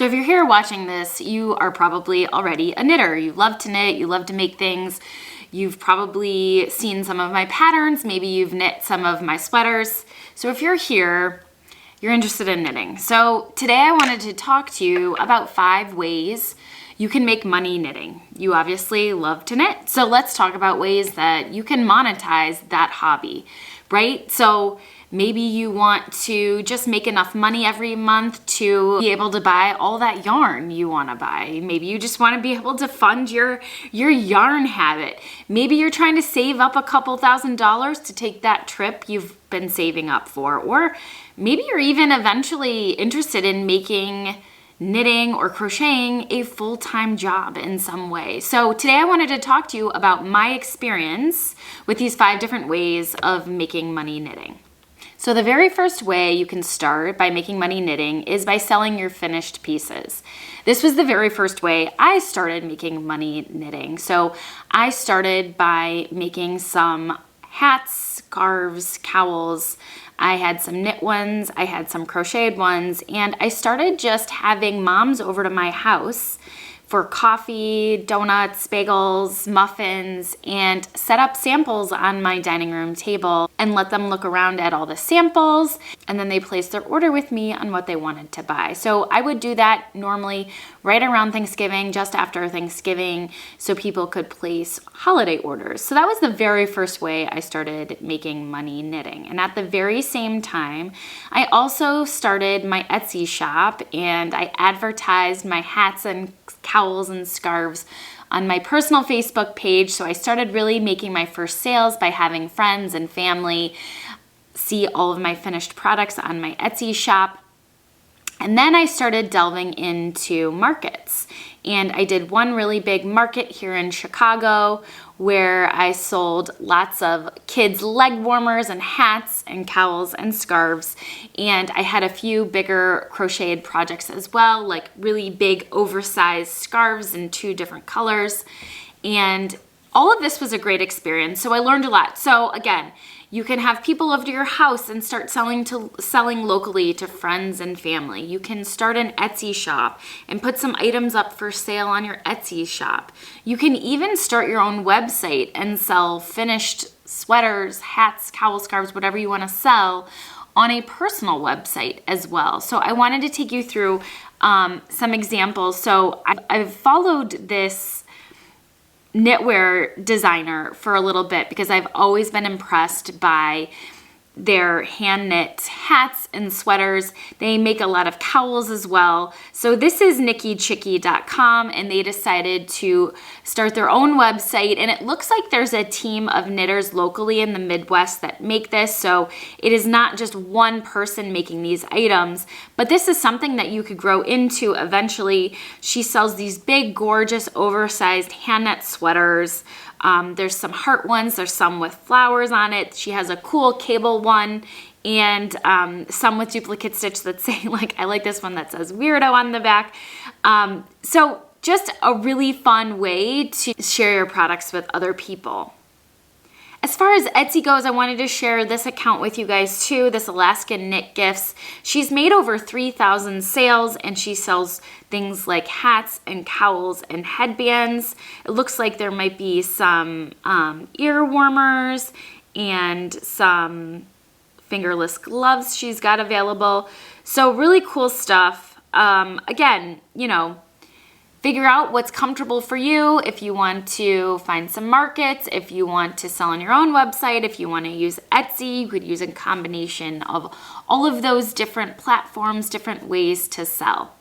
So if you're here watching this, you are probably already a knitter. You love to knit, you love to make things. You've probably seen some of my patterns, maybe you've knit some of my sweaters. So if you're here, you're interested in knitting. So today I wanted to talk to you about 5 ways you can make money knitting. You obviously love to knit, so let's talk about ways that you can monetize that hobby, right? So maybe you want to just make enough money every month to be able to buy all that yarn you want to buy. Maybe you just want to be able to fund your yarn habit. Maybe you're trying to save up a couple $1,000s to take that trip you've been saving up for. Or maybe you're even eventually interested in making knitting or crocheting a full-time job in some way. So today I wanted to talk to you about my experience with these 5 different ways of making money knitting. So the very first way you can start by making money knitting is by selling your finished pieces. This was the very first way I started making money knitting. So I started by making some hats, scarves, cowls. I had some knit ones, I had some crocheted ones, and I started just having moms over to my house for coffee, donuts, bagels, muffins, and set up samples on my dining room table and let them look around at all the samples, and then they placed their order with me on what they wanted to buy. So I would do that normally right around Thanksgiving, just after Thanksgiving, so people could place holiday orders. So that was the very first way I started making money knitting. And at the very same time, I also started my Etsy shop, and I advertised my hats and cowls and scarves on my personal Facebook page. So I started really making my first sales by having friends and family see all of my finished products on my Etsy shop. And then I started delving into markets. And I did one really big market here in Chicago where I sold lots of kids' leg warmers and hats and cowls and scarves. And I had a few bigger crocheted projects as well, like really big oversized scarves in 2 different colors. And all of this was a great experience. So I learned a lot. So again, you can have people over to your house and start selling locally to friends and family. You can start an Etsy shop and put some items up for sale on your Etsy shop. You can even start your own website and sell finished sweaters, hats, cowls, scarves, whatever you want to sell on a personal website as well. So I wanted to take you through some examples. So I've followed this knitwear designer for a little bit because I've always been impressed by their hand knit hats and sweaters. They make a lot of cowls as well. So this is NikkiChickie.com, and they decided to start their own website, and it looks like there's a team of knitters locally in the Midwest that make this. So it is not just one person making these items, but this is something that you could grow into eventually. She sells these big, gorgeous, oversized hand knit sweaters. There's some heart ones, there's some with flowers on it. She has a cool cable one, and some with duplicate stitch that say, like, I like this one that says weirdo on the back. So just a really fun way to share your products with other people. As far as Etsy goes, I wanted to share this account with you guys too, this Alaskan Knit Gifts. She's made over 3,000 sales, and she sells things like hats and cowls and headbands. It looks like there might be some ear warmers and some fingerless gloves she's got available. So really cool stuff. Again, you know, figure out what's comfortable for you. If you want to find some markets, if you want to sell on your own website, if you want to use Etsy, you could use a combination of all of those different platforms, different ways to sell.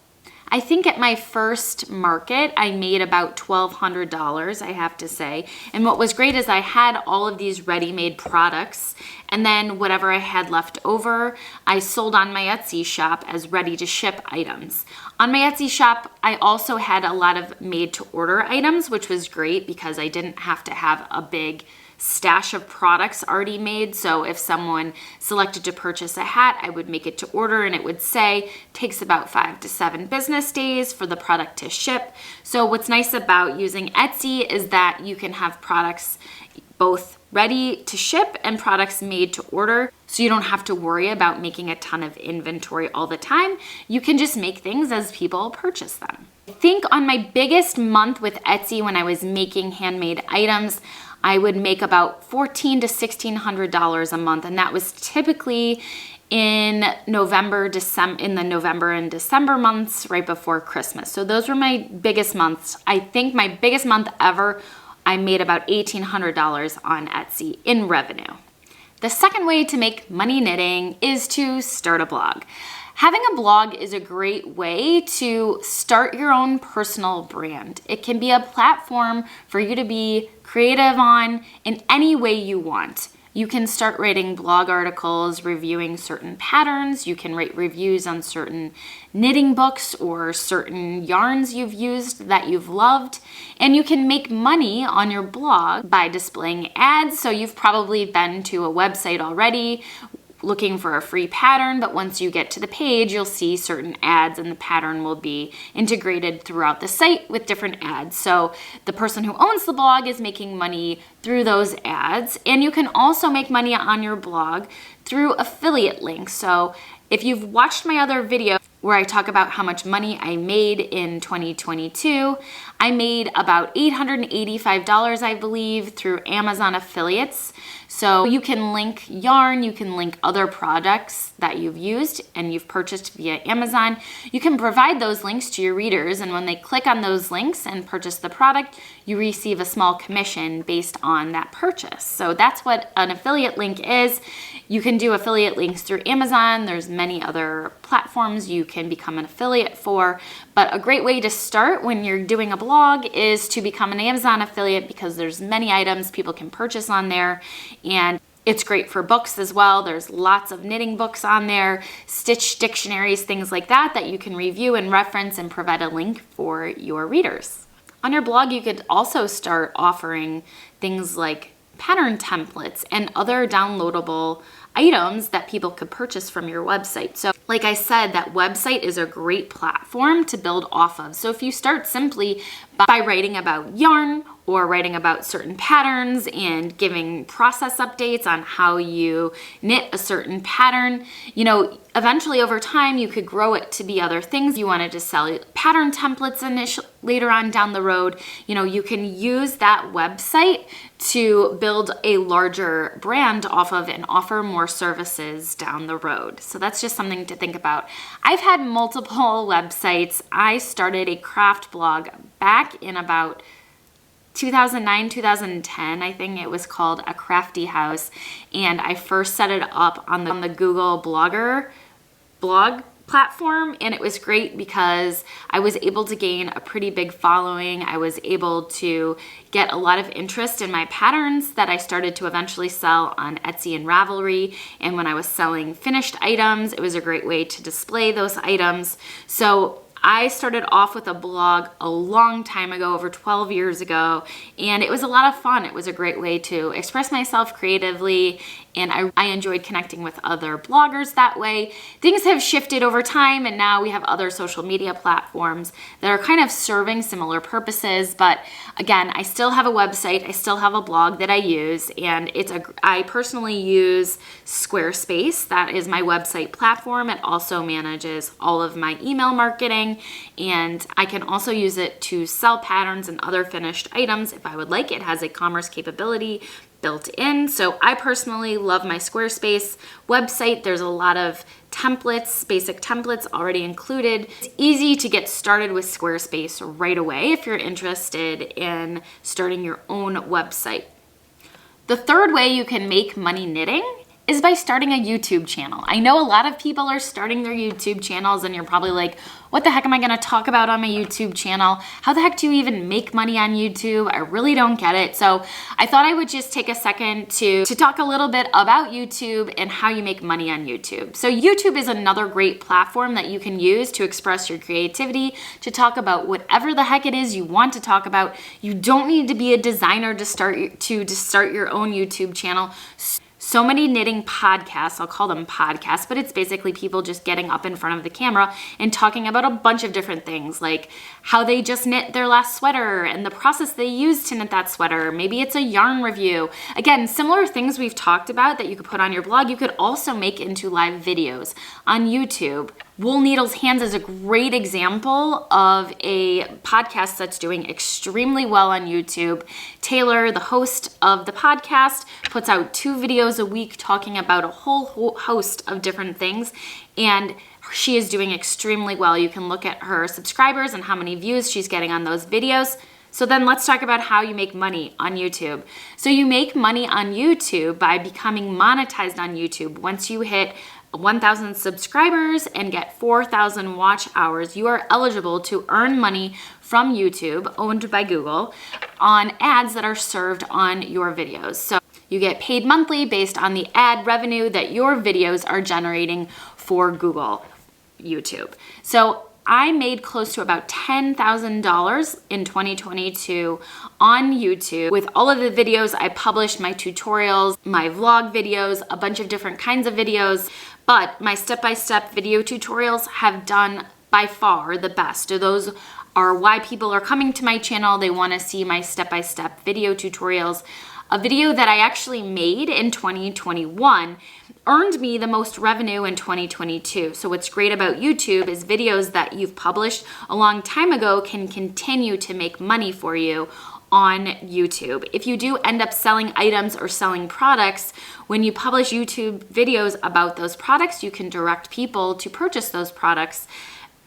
I think at my first market, I made about $1,200, I have to say. And what was great is I had all of these ready-made products, and then whatever I had left over, I sold on my Etsy shop as ready-to-ship items. On my Etsy shop, I also had a lot of made-to-order items, which was great because I didn't have to have a big stash of products already made. So if someone selected to purchase a hat, I would make it to order, and it would say takes about 5 to 7 business days for the product to ship. So what's nice about using Etsy is that you can have products both ready to ship and products made to order. So you don't have to worry about making a ton of inventory all the time. You can just make things as people purchase them. I think on my biggest month with Etsy, when I was making handmade items, I would make about $1,400 to $1,600 a month. And that was typically in November and December months right before Christmas. So those were my biggest months. I think my biggest month ever, I made about $1,800 on Etsy in revenue. The second way to make money knitting is to start a blog. Having a blog is a great way to start your own personal brand. It can be a platform for you to be creative on in any way you want. You can start writing blog articles, reviewing certain patterns. You can write reviews on certain knitting books or certain yarns you've used that you've loved. And you can make money on your blog by displaying ads. So you've probably been to a website already looking for a free pattern, but once you get to the page, you'll see certain ads and the pattern will be integrated throughout the site with different ads. So the person who owns the blog is making money through those ads, and you can also make money on your blog through affiliate links. So if you've watched my other video where I talk about how much money I made in 2022, I made about $885, I believe, through Amazon affiliates. So you can link yarn, you can link other products that you've used and you've purchased via Amazon. You can provide those links to your readers, and when they click on those links and purchase the product, you receive a small commission based on that purchase. So that's what an affiliate link is. You can do affiliate links through Amazon. There's many other platforms you can become an affiliate for, but a great way to start when you're doing a blog is to become an Amazon affiliate, because there's many items people can purchase on there, and it's great for books as well. There's lots of knitting books on there, Stitch dictionaries, things like that that you can review and reference and provide a link for your readers. On your blog, you could also start offering things like pattern templates and other downloadable items that people could purchase from your website. So like I said, that website is a great platform to build off of. So if you start simply by writing about yarn or writing about certain patterns and giving process updates on how you knit a certain pattern, eventually over time you could grow it to be other things. You wanted to sell pattern templates later on down the road. You can use that website to build a larger brand off of and offer more services down the road. So that's just something to think about. I've had multiple websites. I started a craft blog back in about 2009, 2010, I think it was called A Crafty House. And I first set it up on the Google Blogger blog platform, and it was great because I was able to gain a pretty big following. I was able to get a lot of interest in my patterns that I started to eventually sell on Etsy and Ravelry. And when I was selling finished items, it was a great way to display those items. So I started off with a blog a long time ago, over 12 years ago, and it was a lot of fun. It was a great way to express myself creatively, and I enjoyed connecting with other bloggers that way. Things have shifted over time, and now we have other social media platforms that are kind of serving similar purposes, but again, I still have a website, I still have a blog that I use, and I personally use Squarespace. That is my website platform. It also manages all of my email marketing, and I can also use it to sell patterns and other finished items if I would like. It has a commerce capability built in. So I personally love my Squarespace website. There's a lot of templates, basic templates already included. It's easy to get started with Squarespace right away if you're interested in starting your own website. The third way you can make money knitting is by starting a YouTube channel. I know a lot of people are starting their YouTube channels, and you're probably like, what the heck am I gonna talk about on my YouTube channel? How the heck do you even make money on YouTube? I really don't get it. So I thought I would just take a second to talk a little bit about YouTube and how you make money on YouTube. So YouTube is another great platform that you can use to express your creativity, to talk about whatever the heck it is you want to talk about. You don't need to be a designer to start your own YouTube channel. so many knitting podcasts. I'll call them podcasts, but it's basically people just getting up in front of the camera and talking about a bunch of different things, like how they just knit their last sweater and the process they used to knit that sweater. Maybe it's a yarn review. Again, similar things we've talked about that you could put on your blog, you could also make into live videos on YouTube. Wool Needles Hands is a great example of a podcast that's doing extremely well on YouTube. Taylor, the host of the podcast, puts out 2 videos a week talking about a whole host of different things, and she is doing extremely well. You can look at her subscribers and how many views she's getting on those videos. So then let's talk about how you make money on YouTube. So you make money on YouTube by becoming monetized on YouTube. Once you hit 1,000 subscribers and get 4,000 watch hours, you are eligible to earn money from YouTube, owned by Google, on ads that are served on your videos. So you get paid monthly based on the ad revenue that your videos are generating for Google, YouTube. So I made close to about $10,000 in 2022 on YouTube with all of the videos I published, my tutorials, my vlog videos, a bunch of different kinds of videos, but my step-by-step video tutorials have done by far the best. Those are why people are coming to my channel. They want to see my step-by-step video tutorials. A video that I actually made in 2021 earned me the most revenue in 2022. So what's great about YouTube is videos that you've published a long time ago can continue to make money for you on YouTube. If you do end up selling items or selling products, when you publish YouTube videos about those products, you can direct people to purchase those products.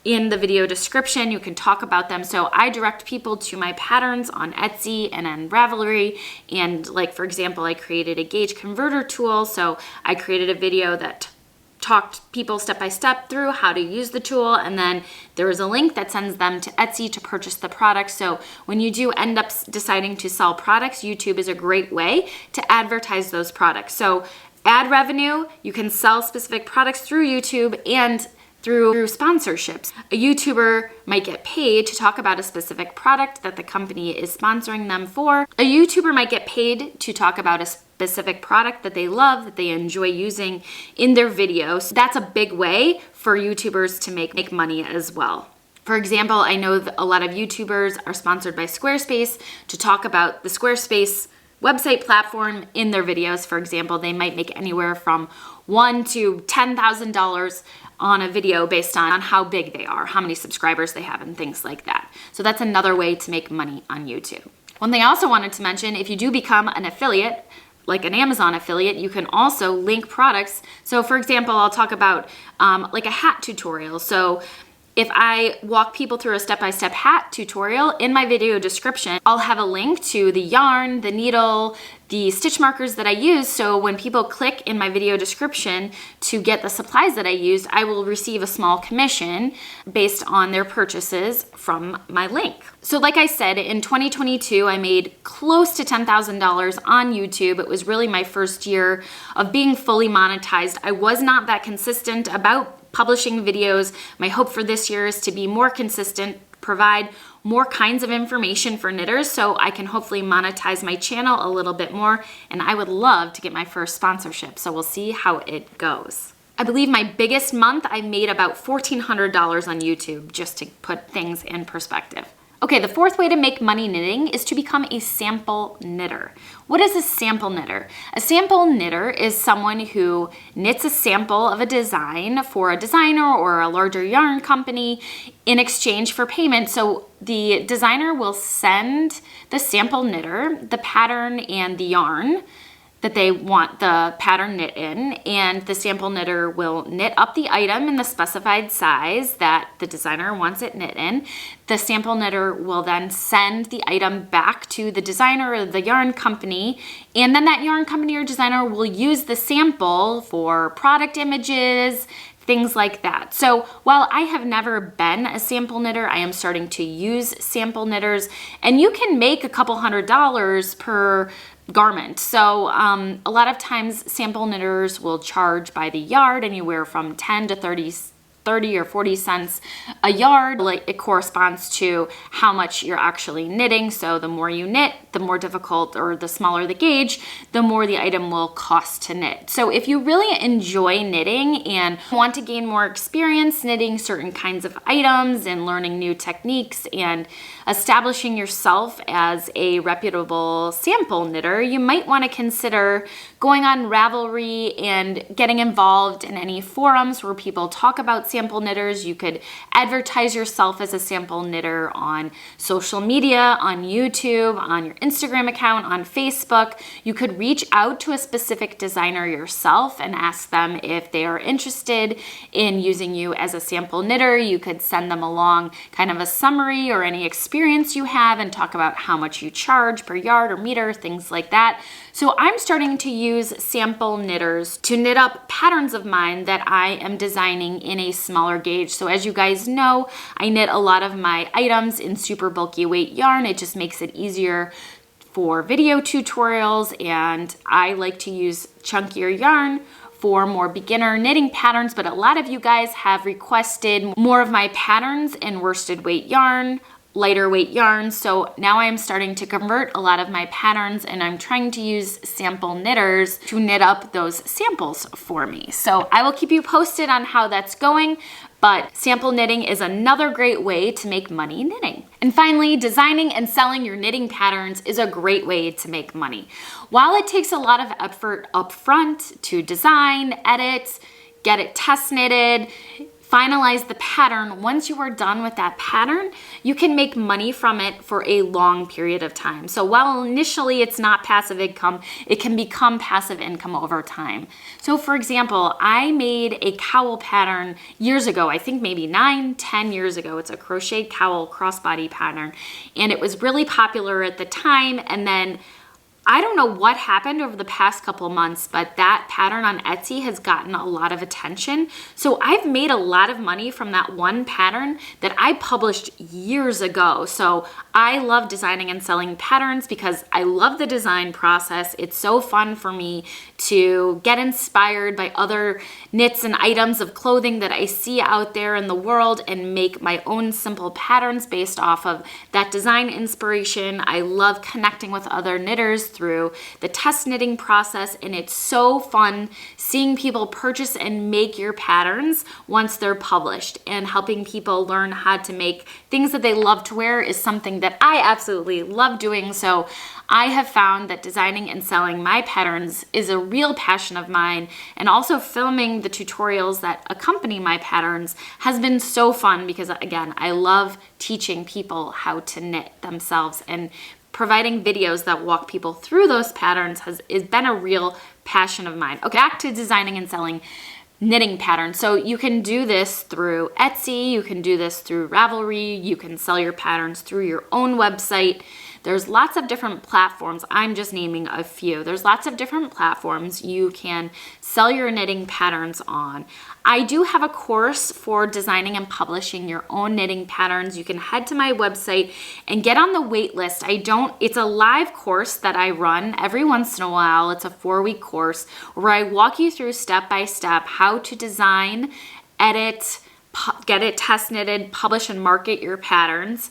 In the video description, you can talk about them. So I direct people to my patterns on Etsy and on Ravelry. And like, for example, I created a gauge converter tool. So I created a video that talked people step by step through how to use the tool. And then there is a link that sends them to Etsy to purchase the product. So when you do end up deciding to sell products, YouTube is a great way to advertise those products. So ad revenue, you can sell specific products through YouTube and through sponsorships. A YouTuber might get paid to talk about a specific product that the company is sponsoring them for. A YouTuber might get paid to talk about a specific product that they love, that they enjoy using in their videos. That's a big way for YouTubers to make money as well. For example, I know that a lot of YouTubers are sponsored by Squarespace to talk about the Squarespace website platform in their videos. For example, they might make anywhere from $1,000 to $10,000 on a video based on how big they are, how many subscribers they have, and things like that. So that's another way to make money on YouTube. One thing I also wanted to mention, if you do become an affiliate, like an Amazon affiliate, you can also link products. So for example, I'll talk about like a hat tutorial. So if I walk people through a step-by-step hat tutorial, in my video description, I'll have a link to the yarn, the needle, the stitch markers that I use. So when people click in my video description to get the supplies that I used, I will receive a small commission based on their purchases from my link. So like I said, in 2022, I made close to $10,000 on YouTube. It was really my first year of being fully monetized. I was not that consistent about publishing videos. My hope for this year is to be more consistent, provide more kinds of information for knitters so I can hopefully monetize my channel a little bit more, and I would love to get my first sponsorship, so we'll see how it goes. I believe my biggest month I made about $1,400 on YouTube, just to put things in perspective. Okay, the fourth way to make money knitting is to become a sample knitter. What is a sample knitter? A sample knitter is someone who knits a sample of a design for a designer or a larger yarn company in exchange for payment. So the designer will send the sample knitter the pattern and the yarn that they want the pattern knit in, and the sample knitter will knit up the item in the specified size that the designer wants it knit in. The sample knitter will then send the item back to the designer or the yarn company, and then that yarn company or designer will use the sample for product images, things like that. So while I have never been a sample knitter, I am starting to use sample knitters, and you can make a couple $100s per garment. So a lot of times sample knitters will charge by the yard anywhere from $10 to 30 or 40 cents a yard. Like, it corresponds to how much you're actually knitting. So the more you knit, the more difficult, or the smaller the gauge, the more the item will cost to knit. So if you really enjoy knitting and want to gain more experience knitting certain kinds of items and learning new techniques and establishing yourself as a reputable sample knitter, you might want to consider going on Ravelry and getting involved in any forums where people talk about sample knitters. You could advertise yourself as a sample knitter on social media, on YouTube, on your Instagram account, on Facebook. You could reach out to a specific designer yourself and ask them if they are interested in using you as a sample knitter. You could send them along kind of a summary or any experience you have and talk about how much you charge per yard or meter, things like that. So I'm starting to use sample knitters to knit up patterns of mine that I am designing in a smaller gauge. So as you guys know, I knit a lot of my items in super bulky weight yarn. It just makes it easier for video tutorials, and I like to use chunkier yarn for more beginner knitting patterns, but a lot of you guys have requested more of my patterns in worsted weight yarn, lighter weight yarns. So now I am starting to convert a lot of my patterns, and I'm trying to use sample knitters to knit up those samples for me. So I will keep you posted on how that's going, but sample knitting is another great way to make money knitting. And finally, designing and selling your knitting patterns is a great way to make money. While it takes a lot of effort up front to design, edit, get it test knitted, finalize the pattern, once you are done with that pattern, you can make money from it for a long period of time. So while initially it's not passive income, it can become passive income over time. So for example, I made a cowl pattern years ago, I think maybe 9-10 years ago. It's a crocheted cowl crossbody pattern, and it was really popular at the time. And then I don't know what happened over the past couple months, but that pattern on Etsy has gotten a lot of attention. So I've made a lot of money from that one pattern that I published years ago. So I love designing and selling patterns because I love the design process. It's so fun for me to get inspired by other knits and items of clothing that I see out there in the world and make my own simple patterns based off of that design inspiration. I love connecting with other knitters through the test knitting process, and it's so fun seeing people purchase and make your patterns once they're published, and helping people learn how to make things that they love to wear is something that I absolutely love doing. So I have found that designing and selling my patterns is a real passion of mine, and also filming the tutorials that accompany my patterns has been so fun because, again, I love teaching people how to knit themselves, and providing videos that walk people through those patterns has been a real passion of mine. Okay, back to designing and selling knitting patterns. So you can do this through Etsy, you can do this through Ravelry, you can sell your patterns through your own website. There's lots of different platforms. I'm just naming a few. There's lots of different platforms you can sell your knitting patterns on. I do have a course for designing and publishing your own knitting patterns. You can head to my website and get on the wait list. It's a live course that I run every once in a while. It's a 4-week course where I walk you through step by step how to design, edit, get it test knitted, publish and market your patterns.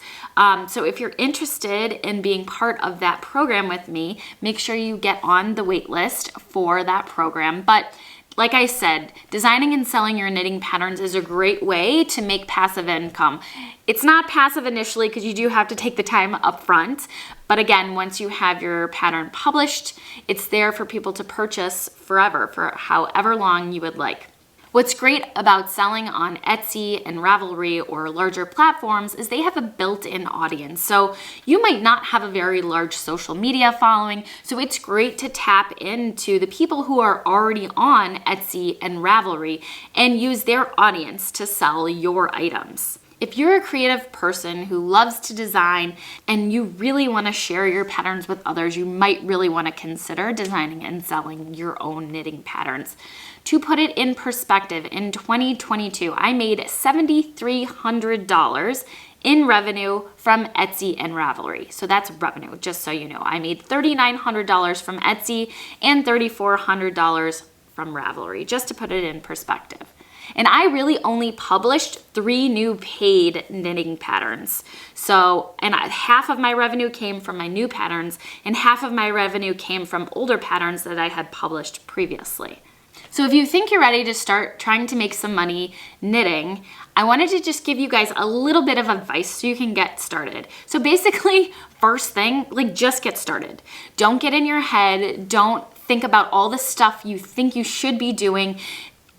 So if you're interested in being part of that program with me, make sure you get on the wait list for that program. But like I said, designing and selling your knitting patterns is a great way to make passive income. It's not passive initially because you do have to take the time up front. But again, once you have your pattern published, it's there for people to purchase forever, for however long you would like. What's great about selling on Etsy and Ravelry or larger platforms is they have a built-in audience. So you might not have a very large social media following, so it's great to tap into the people who are already on Etsy and Ravelry and use their audience to sell your items. If you're a creative person who loves to design and you really want to share your patterns with others, you might really want to consider designing and selling your own knitting patterns. To put it in perspective, in 2022, I made $7,300 in revenue from Etsy and Ravelry. So that's revenue, just so you know. I made $3,900 from Etsy and $3,400 from Ravelry, just to put it in perspective. And I really only published 3 new paid knitting patterns. So, and half of my revenue came from my new patterns and half of my revenue came from older patterns that I had published previously. So if you think you're ready to start trying to make some money knitting, I wanted to just give you guys a little bit of advice so you can get started. So basically, first thing, like just get started. Don't get in your head. Don't think about all the stuff you think you should be doing.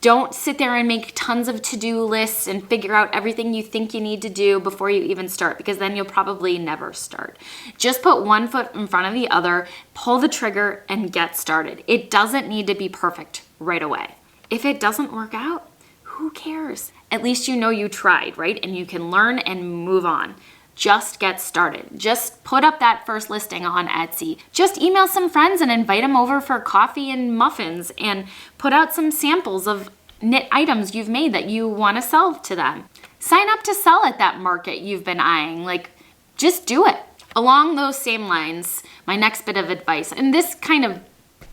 Don't sit there and make tons of to-do lists and figure out everything you think you need to do before you even start, because then you'll probably never start. Just put one foot in front of the other, pull the trigger, and get started. It doesn't need to be perfect right away. If it doesn't work out, who cares? At least you know you tried, right? And you can learn and move on. Just get started. Just put up that first listing on Etsy. Just email some friends and invite them over for coffee and muffins and put out some samples of knit items you've made that you want to sell to them. Sign up to sell at that market you've been eyeing. Like, just do it. Along those same lines, my next bit of advice, and this kind of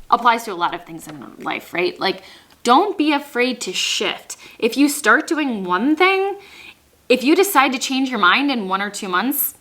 applies to a lot of things in life, right? Like, don't be afraid to shift. If you start doing one thing, if you decide to change your mind in 1 or 2 months,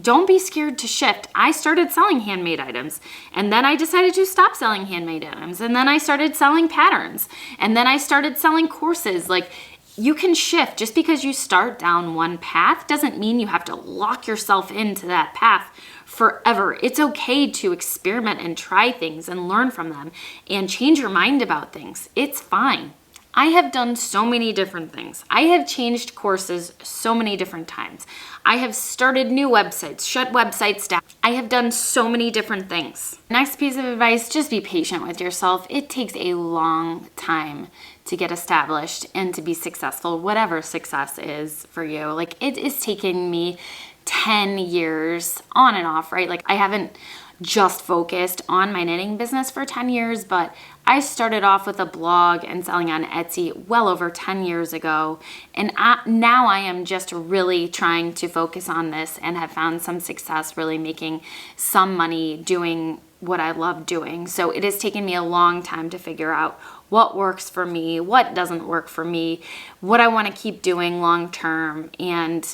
don't be scared to shift. I started selling handmade items, and then I decided to stop selling handmade items, and then I started selling patterns, and then I started selling courses. Like, you can shift. Just because you start down one path doesn't mean you have to lock yourself into that path forever. It's okay to experiment and try things and learn from them and change your mind about things. It's fine. I have done so many different things. I have changed courses so many different times. I have started new websites, shut websites down. I have done so many different things. Next piece of advice, just be patient with yourself. It takes a long time to get established and to be successful, whatever success is for you. Like, it is taking me 10 years on and off, right? Like, I haven't just focused on my knitting business for 10 years, but I started off with a blog and selling on Etsy well over 10 years ago. And now I am just really trying to focus on this and have found some success really making some money doing what I love doing. So it has taken me a long time to figure out what works for me, what doesn't work for me, what I want to keep doing long term. And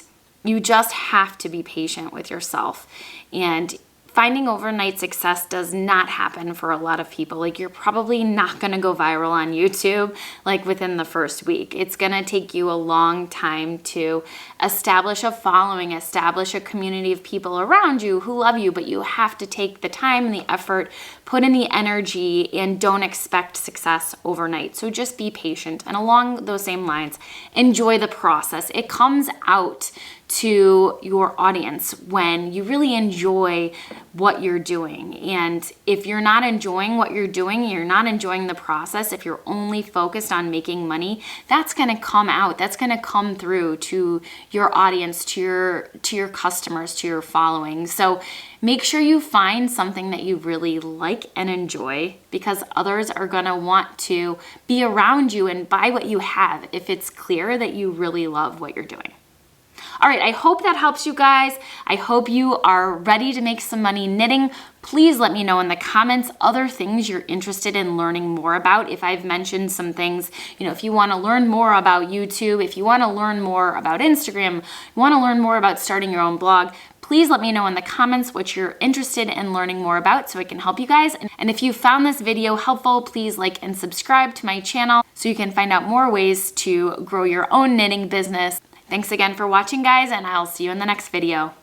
you just have to be patient with yourself. And finding overnight success does not happen for a lot of people. Like, you're probably not going to go viral on YouTube like within the first week. It's going to take you a long time to establish a following, establish a community of people around you who love you, but you have to take the time and the effort, put in the energy, and don't expect success overnight. So just be patient. And along those same lines, enjoy the process. It comes out to your audience when you really enjoy what you're doing. And if you're not enjoying what you're doing, you're not enjoying the process, if you're only focused on making money, that's going to come out. That's going to come through to your audience, to your customers, to your following. So make sure you find something that you really like and enjoy, because others are going to want to be around you and buy what you have if it's clear that you really love what you're doing. All right, I hope that helps you guys. I hope you are ready to make some money knitting. Please let me know in the comments other things you're interested in learning more about. If I've mentioned some things, if you want to learn more about YouTube, if you want to learn more about Instagram, you want to learn more about starting your own blog, please let me know in the comments what you're interested in learning more about so I can help you guys. And if you found this video helpful, please like and subscribe to my channel so you can find out more ways to grow your own knitting business. Thanks again for watching, guys, and I'll see you in the next video.